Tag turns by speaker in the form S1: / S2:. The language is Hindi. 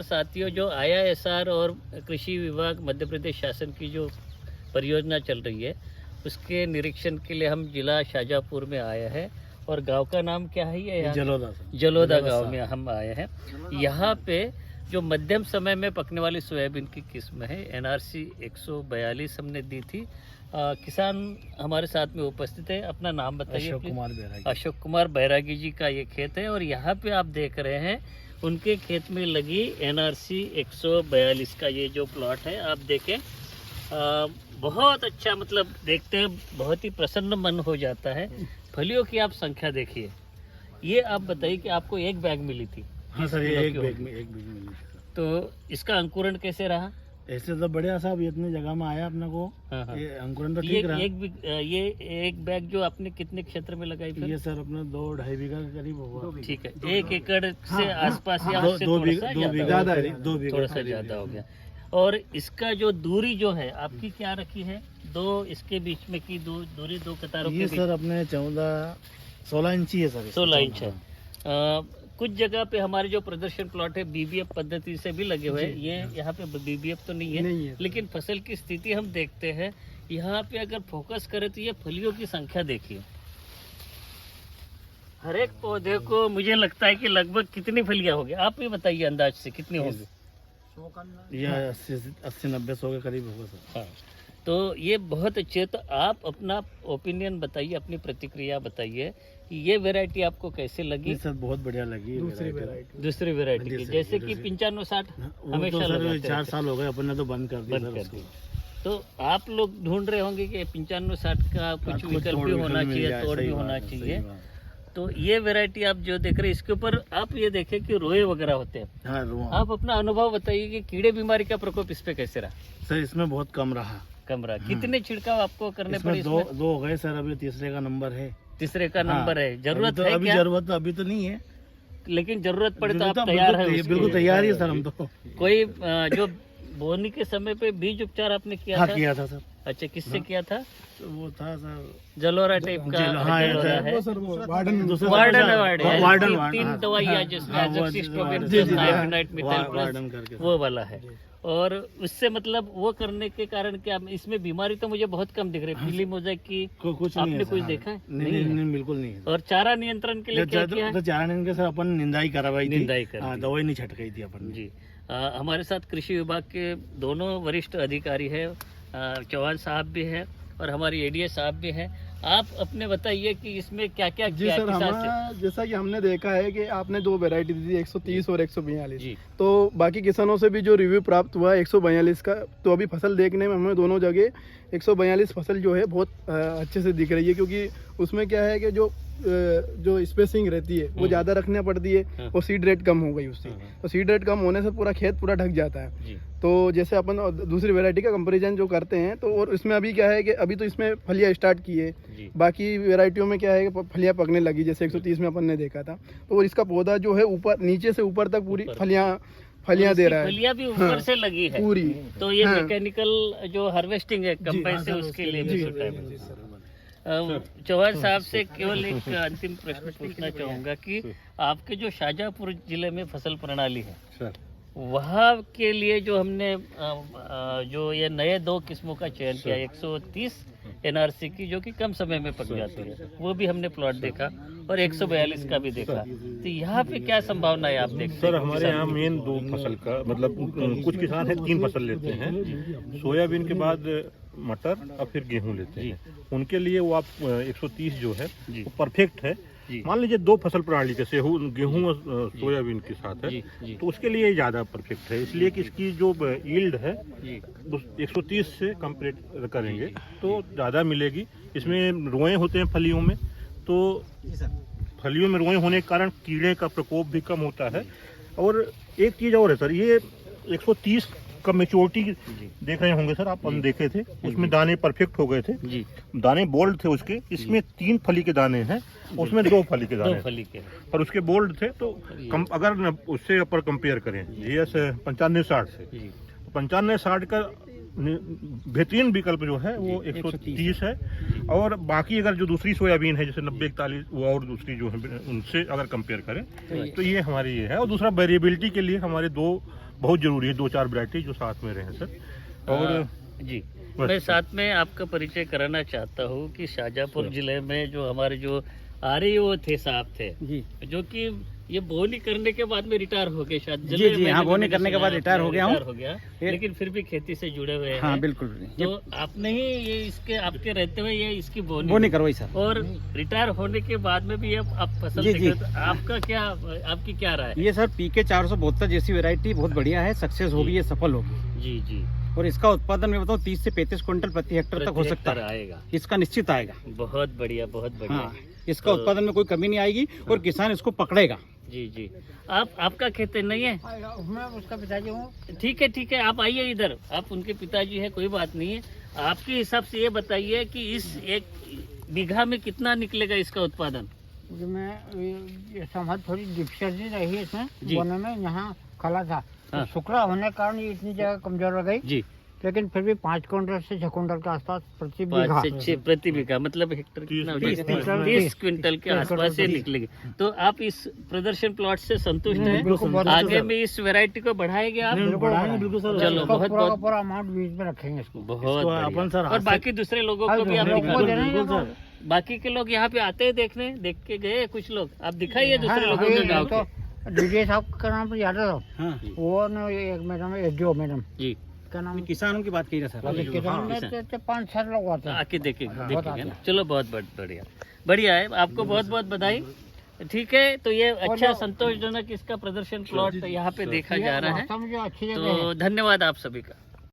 S1: साथियों, जो IISR और कृषि विभाग मध्य प्रदेश शासन की जो परियोजना चल रही है उसके निरीक्षण के लिए हम जिला शाजापुर में आए हैं और गांव का नाम क्या है ये? जलोदा गांव में हम आए हैं। यहाँ पे जो मध्यम समय में पकने वाली सोयाबीन की किस्म है NRC 142 हमने दी थी। किसान हमारे साथ में उपस्थित है। अपना नाम बताइए। अशोक कुमार बैरागी जी का ये खेत है और यहाँ पे आप देख रहे हैं उनके खेत में लगी NRC 142 का ये जो प्लॉट है, आप देखें बहुत अच्छा, मतलब देखते हैं बहुत ही प्रसन्न मन हो जाता है। फलियों की आप संख्या देखिए। ये आप बताइए कि आपको एक बैग मिली थी?
S2: हाँ सर, ये एक बैग मिली थी।
S1: तो इसका अंकुरण कैसे रहा?
S2: ऐसे तो बढ़िया साहब, ये इतनी जगह में आया अपने को।
S1: हाँ।
S2: ये अंकुरण तो ठीक रहा।
S1: ये एक बैग जो आपने कितने क्षेत्र में लगाई फिर?
S2: ये सर अपने 2-2.5 बीघा के करीब होगा।
S1: ठीक है, 1 एकड़ से आसपास या उससे
S2: 2
S1: थोड़ा
S2: बीघा
S1: सा ज्यादा हो गया। और इसका जो दूरी जो है आपकी क्या रखी है? दो इसके बीच में की दूरी 2 कतारों के
S2: ये
S1: बीच?
S2: सर अपने 16 इंची है सर।
S1: 16 इंच है। कुछ जगह पे हमारे जो प्रदर्शन प्लॉट है BBF पद्धति से भी लगे हुए हैं। ये यहाँ पे BBF तो नहीं है, लेकिन फसल की स्थिति हम देखते हैं। यहाँ पे अगर फोकस करें तो ये फलियों की संख्या देखिए। हर एक पौधे को मुझे लगता है कि लगभग कितनी फलियां होगी, आप भी बताइए अंदाज से कितनी होगी?
S2: यह 80-90 100 के करीब होगा सर।
S1: हाँ, तो ये बहुत अच्छे। तो आप अपना ओपिनियन बताइए, अपनी प्रतिक्रिया बताइए कि ये वैरायटी आपको कैसे लगी?
S2: सर बहुत बढ़िया लगी।
S1: दूसरी वैरायटी की जैसे कि 95-60 हमेशा
S2: सर 4 साल हो गए अपन ने तो बंद कर दिया।
S1: तो आप लोग ढूंढ रहे होंगे कि 95-60 का कुछ विकल्प भी होना चाहिए, तोड़ भी होना चाहिए। तो ये वैरायटी आप जो देख रहे हैं इसके ऊपर आप ये देखें कि रोए वगैरह होते हैं।
S2: हाँ,
S1: आप अपना अनुभव बताइए कि कीड़े बीमारी का प्रकोप इस पे कैसे रहा?
S2: सर इसमें बहुत कम रहा।
S1: कितने छिड़काव आपको करने पड़े?
S2: दो हो गए सर, अभी तीसरे का नंबर है।
S1: तीसरे का नंबर है। जरूरत है
S2: अभी
S1: क्या?
S2: जरूरत अभी तो नहीं है,
S1: लेकिन जरूरत पड़े तो आप तैयार है?
S2: बिल्कुल तैयार ही है सर हम तो।
S1: कोई जो बोनी के समय पे बीज उपचार आपने किया था?
S2: किया था सर।
S1: अच्छा, किससे किया था?
S2: तो वो था सर
S1: जलोरा टाइप का।
S2: हाँ,
S1: जलोरा है।
S2: वार्डन
S1: 3 दवाइयाँ जिसमें azoxystrobin, niacinamide, methyl plus, वो वाला है। और उससे मतलब वो करने के कारण क्या इसमें बीमारी तो मुझे बहुत कम दिख रही है। पीली मोज़ेक की
S2: कुछ
S1: आपने कुछ देखा है?
S2: नहीं, बिल्कुल नहीं।
S1: और चारा नियंत्रण के लिए क्या किया है?
S2: तो चारा नियंत्रण के सर अपन निंदाई करवाई थी। दवाई नहीं छटकाई थी अपन
S1: जी। हमारे साथ कृषि विभाग के दोनों वरिष्ठ अधिकारी है, चौहान साहब भी है और हमारी ADS साहब भी है। आप अपने बताइए कि इसमें क्या क्या किया?
S3: सर हमारा जैसा कि हमने देखा है कि आपने 2 वैरायटी दी थी, 130 और 142। तो बाकी किसानों से भी जो रिव्यू प्राप्त हुआ 142 का, तो अभी फसल देखने में हमें दोनों जगह 142 फसल जो है बहुत अच्छे से दिख रही है, क्योंकि उसमें क्या है कि जो स्पेसिंग रहती है वो ज़्यादा रखना पड़ती है और सीड रेट कम हो गई उससे। तो सीड रेट कम होने से पूरा खेत पूरा ढक जाता है। तो जैसे अपन दूसरी वैरायटी का कंपैरिजन जो करते हैं, तो और इसमें अभी क्या है कि अभी तो इसमें फलियाँ स्टार्ट की है। बाकी वैरायटियों में क्या है कि फलियाँ पकने लगी, जैसे 130 में अपन ने देखा था। तो इसका पौधा जो है ऊपर नीचे से ऊपर तक पूरी फलियाँ दे रहा है।
S1: फलियाँ भी ऊपर से लगी है
S3: पूरी।
S1: तो ये मैकेनिकल जो हार्वेस्टिंग है कंबाइन से, उसके लिए भी चौहान साहब से केवल एक अंतिम प्रश्न पूछना चाहूँगा कि आपके जो शाजापुर जिले में फसल प्रणाली है सर, वहाँ के लिए जो हमने जो ये नए 2 किस्मों का चयन किया, 130 NRC की जो कि कम समय में पक जाती है, वो भी हमने प्लॉट देखा और 142 का भी देखा। तो यहाँ पे क्या संभावना है आप देखते हैं?
S4: सर हमारे यहाँ मेन 2 फसल का, मतलब कुछ किसान है 3 फसल लेते हैं, सोयाबीन के बाद मटर और फिर गेहूं लेते हैं। उनके लिए वो आप 130 जो है वो परफेक्ट है। मान लीजिए 2 फसल प्रणाली जैसे गेहूं और सोयाबीन के साथ है, तो उसके लिए ज़्यादा परफेक्ट है। इसलिए कि इसकी जो यील्ड है 130 से कंपेयर करेंगे तो ज़्यादा मिलेगी। इसमें रोए होते हैं फलियों में, तो फलियों में रोए होने के कारण कीड़े का प्रकोप भी कम होता है। और एक चीज़ और है सर, ये 130 का मेच्योरिटी देख रहे होंगे सर आप, हम देखे थे उसमें दाने परफेक्ट हो गए थे, दाने बोल्ड थे उसके। इसमें 3 फली के दाने हैं, उसमें 2 फली के दाने पर उसके बोल्ड थे। तो अगर उससे ऊपर कंपेयर करें GS 95-60 से, 95-60 का बेहतरीन विकल्प जो है वो 130 है। और बाकी अगर जो दूसरी सोयाबीन है जैसे 90-41 वो और दूसरी जो है उनसे अगर कंपेयर करें तो ये हमारी ये है। और दूसरा वेरिएबिलिटी के लिए हमारे 2 बहुत जरूरी है 2-4 वैरायटी जो साथ में रहे सर। और
S1: जी
S4: बस।
S1: मैं साथ में आपका परिचय कराना चाहता हूँ कि शाजापुर जिले में जो हमारे जो REO थे साहब थे,
S2: जी
S1: जो कि ये बोनी करने के बाद में रिटायर हो गए शायद।
S2: जी जी हाँ, बोनी करने के बाद रिटायर हो गया हूँ।
S1: हो गया, लेकिन फिर भी खेती से जुड़े हुए
S2: हाँ
S1: हैं।
S2: बिल्कुल।
S1: तो आपने ही ये इसके आपके रहते हुए ये इसकी
S2: बोनी करवाई सर।
S1: और रिटायर होने के बाद में भी ये आप फसल
S2: जी,
S1: देख
S2: जी।
S1: रहे हो, तो आपका क्या, आपकी क्या राय है?
S2: ये सर PK 472 जैसी वैरायटी बहुत बढ़िया है, सक्सेस होगी, ये सफल होगी।
S1: जी जी,
S2: और इसका उत्पादन मैं बताऊँ 30 से 35 क्विंटल प्रति हेक्टेयर तक हो सकता है,
S1: आएगा।
S2: इसका निश्चित आएगा।
S1: बहुत बढ़िया, बहुत बढ़िया।
S2: हाँ, इसका उत्पादन में कोई कमी नहीं आएगी और किसान इसको पकड़ेगा।
S1: जी जी, आपका खेत नहीं है?
S5: मैं उसका पिताजी हूँ।
S1: ठीक है, आप आइए इधर, आप उनके पिताजी है, कोई बात नहीं है। आपके हिसाब से ये बताइए कि इस 1 बीघा में कितना निकलेगा इसका उत्पादन?
S5: जो मैं ये समाज थोड़ी डिफिकल्टी रही इसमें
S1: जी।
S5: बोने में, यहाँ खला था
S1: हाँ।
S5: तो शुक्ला होने के कारण ये इतनी जगह कमजोर हो गई,
S1: जी,
S5: लेकिन फिर भी 5 क्विंटल से 6 क्विंटल के आसपास प्रति
S1: 5
S5: बीघा।
S1: से 6 प्रति बीघा, मतलब हेक्टर कितना?
S5: 30 क्विंटल।
S1: 30 क्विंटल के
S5: 30
S1: आसपास से
S5: क्विंटल।
S1: निकलेगी। तो आप इस प्रदर्शन प्लॉट से संतुष्ट हैं?
S5: बिल्कुल, बहुत
S1: आगे
S5: संतुष्ट
S1: में इस वैरायटी को बढ़ाएंगे आप?
S2: बिल्कुल सर।
S1: चलो,
S5: इसका
S1: बहुत
S5: पूरा का
S1: बहुत
S5: पूरा अमाउंट बीज में रखेंगे इसको।
S1: बहुत
S2: इसको
S1: बढ़िया।
S2: अपन सर
S1: और
S2: हाथ से-
S1: बाकी दूसरे लोगों को भी आप
S5: लोगों को
S1: दिखा
S5: देना ही
S2: बिल्कुल
S5: है।
S2: सर।
S1: बाकी के लोग यहाँ पे आते हैं देखने, देख के गए कुछ लोग, आप दिखाइए दूसरे
S5: हाँ,
S1: लोगों के गाँव
S5: तो
S1: के।
S5: डीजे साहब का नाम तो याद है,
S2: हाँ,
S5: वो न एक मैडम है, जो मैडम
S1: जी,
S5: का नाम
S2: किसानों की बात की है सर।
S5: अभी किसान में
S1: किसान।
S5: 5-6 लोग आते हैं।
S1: आके देखेंगे
S5: हाँ,
S1: देखेंगे
S5: बहुत
S1: ना। चलो, बहुत बढ़िया, बढ़िया है। आपको बहुत बहुत बधाई। ठीक है, तो ये अच्छा संतोषजनक इसका प्रदर्शन प्लॉट यहाँ पे देखा जा रहा है।
S5: वास्तव में जो अच्छी जगह है।
S1: तो धन्यवाद आप सभी का।